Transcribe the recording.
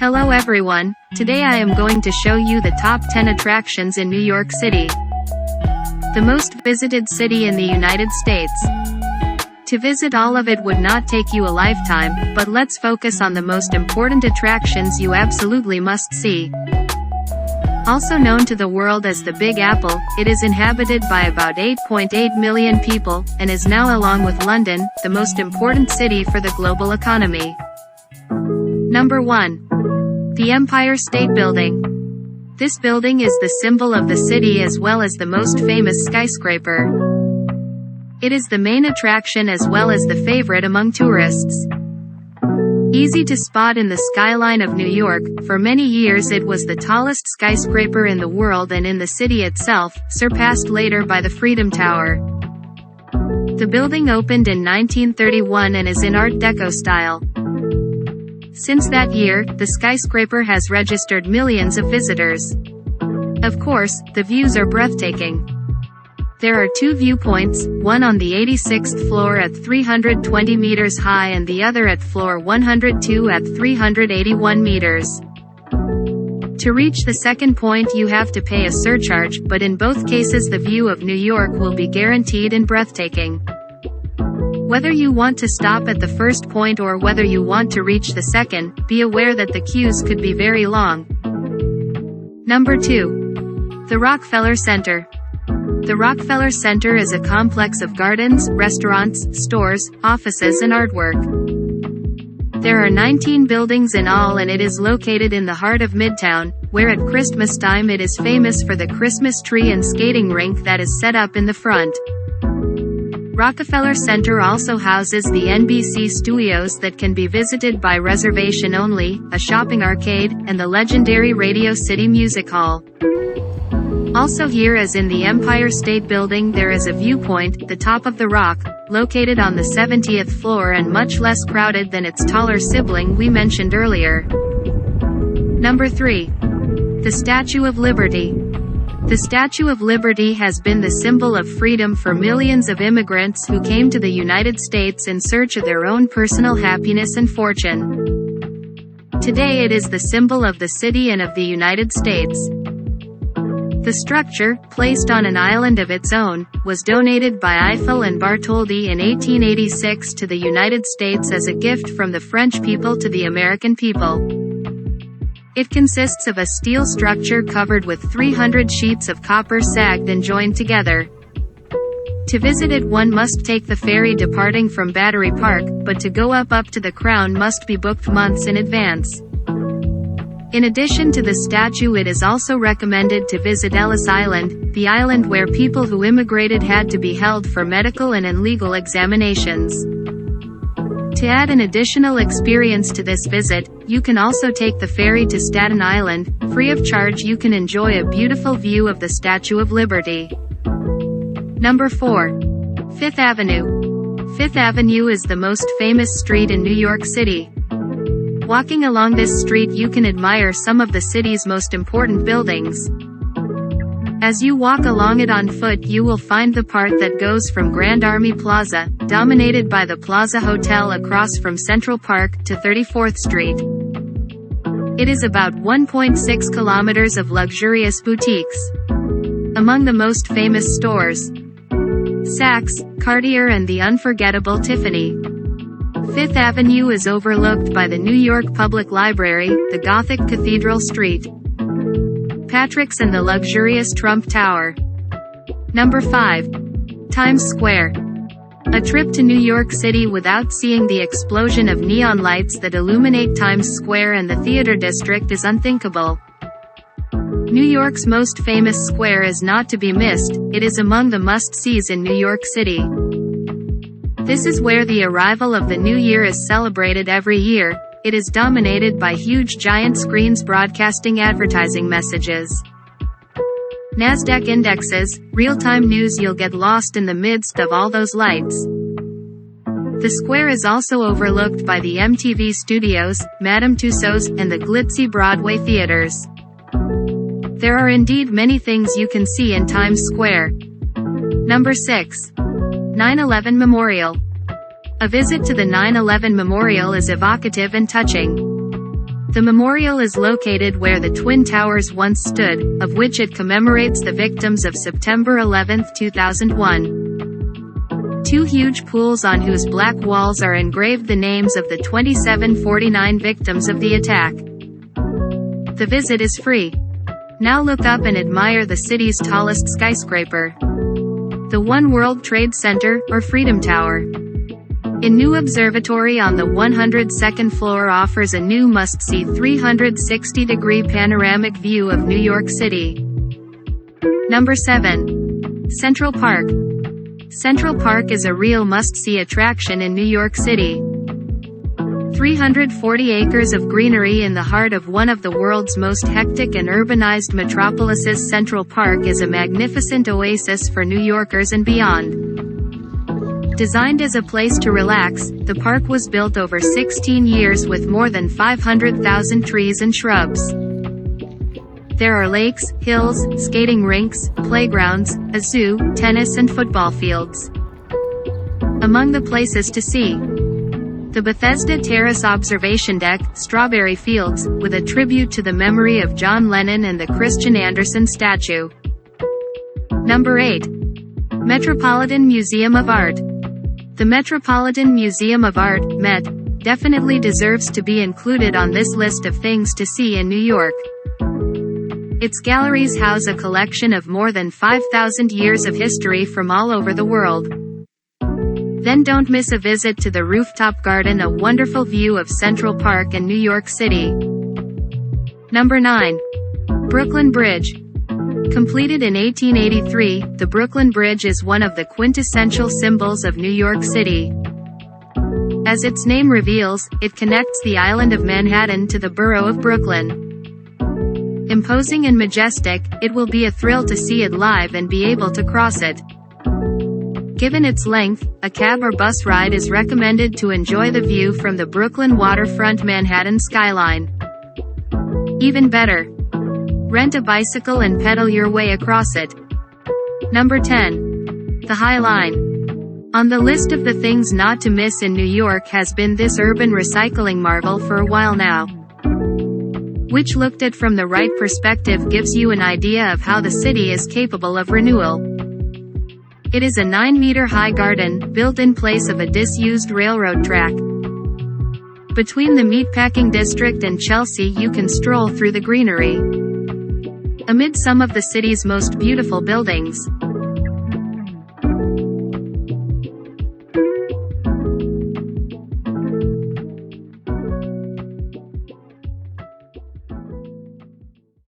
Hello everyone, today I am going to show you the top 10 attractions in New York City. The most visited city in the United States. To visit all of it would not take you a lifetime, but let's focus on the most important attractions you absolutely must see. Also known to the world as the Big Apple, it is inhabited by about 8.8 million people, and is now, along with London, the most important city for the global economy. Number 1. The Empire State Building. This building is the symbol of the city as well as the most famous skyscraper. It is the main attraction as well as the favorite among tourists. Easy to spot in the skyline of New York, for many years it was the tallest skyscraper in the world and in the city itself, surpassed later by the Freedom Tower. The building opened in 1931 and is in Art Deco style. Since that year, the skyscraper has registered millions of visitors. Of course, the views are breathtaking. There are two viewpoints, one on the 86th floor at 320 meters high and the other at floor 102 at 381 meters. To reach the second point you have to pay a surcharge, but in both cases the view of New York will be guaranteed and breathtaking. Whether you want to stop at the first point or whether you want to reach the second, be aware that the queues could be very long. Number 2. The Rockefeller Center. The Rockefeller Center is a complex of gardens, restaurants, stores, offices and artwork. There are 19 buildings in all and it is located in the heart of Midtown, where at Christmas time it is famous for the Christmas tree and skating rink that is set up in the front. Rockefeller Center also houses the NBC studios that can be visited by reservation only, a shopping arcade, and the legendary Radio City Music Hall. Also here as in the Empire State Building there is a viewpoint, the top of the Rock, located on the 70th floor and much less crowded than its taller sibling we mentioned earlier. Number 3. The Statue of Liberty. The Statue of Liberty has been the symbol of freedom for millions of immigrants who came to the United States in search of their own personal happiness and fortune. Today it is the symbol of the city and of the United States. The structure, placed on an island of its own, was donated by Eiffel and Bartholdi in 1886 to the United States as a gift from the French people to the American people. It consists of a steel structure covered with 300 sheets of copper sagged and joined together. To visit it one must take the ferry departing from Battery Park, but to go up to the crown must be booked months in advance. In addition to the statue it is also recommended to visit Ellis Island, the island where people who immigrated had to be held for medical and legal examinations. To add an additional experience to this visit, you can also take the ferry to Staten Island. Free of charge you can enjoy a beautiful view of the Statue of Liberty. Number 4. Fifth Avenue. Fifth Avenue is the most famous street in New York City. Walking along this street you can admire some of the city's most important buildings. As you walk along it on foot you will find the part that goes from Grand Army Plaza, dominated by the Plaza Hotel across from Central Park, to 34th Street. It is about 1.6 kilometers of luxurious boutiques. Among the most famous stores: Saks, Cartier and the unforgettable Tiffany. Fifth Avenue is overlooked by the New York Public Library, the Gothic Cathedral Street, Patrick's and the luxurious Trump Tower. Number 5. Times Square. A trip to New York City without seeing the explosion of neon lights that illuminate Times Square and the theater district is unthinkable. New York's most famous square is not to be missed, it is among the must-sees in New York City. This is where the arrival of the new year is celebrated every year. It is dominated by huge giant screens broadcasting advertising messages. Nasdaq indexes, real-time news. You'll get lost in the midst of all those lights. The square is also overlooked by the MTV studios, Madame Tussauds, and the glitzy Broadway theaters. There are indeed many things you can see in Times Square. Number 6. 9/11 Memorial. A visit to the 9/11 Memorial is evocative and touching. The memorial is located where the Twin Towers once stood, of which it commemorates the victims of September 11, 2001. Two huge pools on whose black walls are engraved the names of the 2749 victims of the attack. The visit is free. Now look up and admire the city's tallest skyscraper, the One World Trade Center, or Freedom Tower. A new observatory on the 102nd floor offers a new must-see 360-degree panoramic view of New York City. Number 7. Central Park. Central Park is a real must-see attraction in New York City. 340 acres of greenery in the heart of one of the world's most hectic and urbanized metropolises. Central Park is a magnificent oasis for New Yorkers and beyond. Designed as a place to relax, the park was built over 16 years with more than 500,000 trees and shrubs. There are lakes, hills, skating rinks, playgrounds, a zoo, tennis and football fields. Among the places to see: the Bethesda Terrace Observation Deck, Strawberry Fields, with a tribute to the memory of John Lennon, and the Christian Anderson statue. Number 8. Metropolitan Museum of Art. The Metropolitan Museum of Art, Met, definitely deserves to be included on this list of things to see in New York. Its galleries house a collection of more than 5,000 years of history from all over the world. Then don't miss a visit to the rooftop garden, a wonderful view of Central Park and New York City. Number 9. Brooklyn Bridge. Completed in 1883, the Brooklyn Bridge is one of the quintessential symbols of New York City. As its name reveals, it connects the island of Manhattan to the borough of Brooklyn. Imposing and majestic, it will be a thrill to see it live and be able to cross it. Given its length, a cab or bus ride is recommended to enjoy the view from the Brooklyn waterfront Manhattan skyline. Even better, rent a bicycle and pedal your way across it. Number 10. The High Line. On the list of the things not to miss in New York has been this urban recycling marvel for a while now, which looked at from the right perspective gives you an idea of how the city is capable of renewal. It is a 9-meter-high garden, built in place of a disused railroad track. Between the Meatpacking District and Chelsea you can stroll through the greenery, amid some of the city's most beautiful buildings.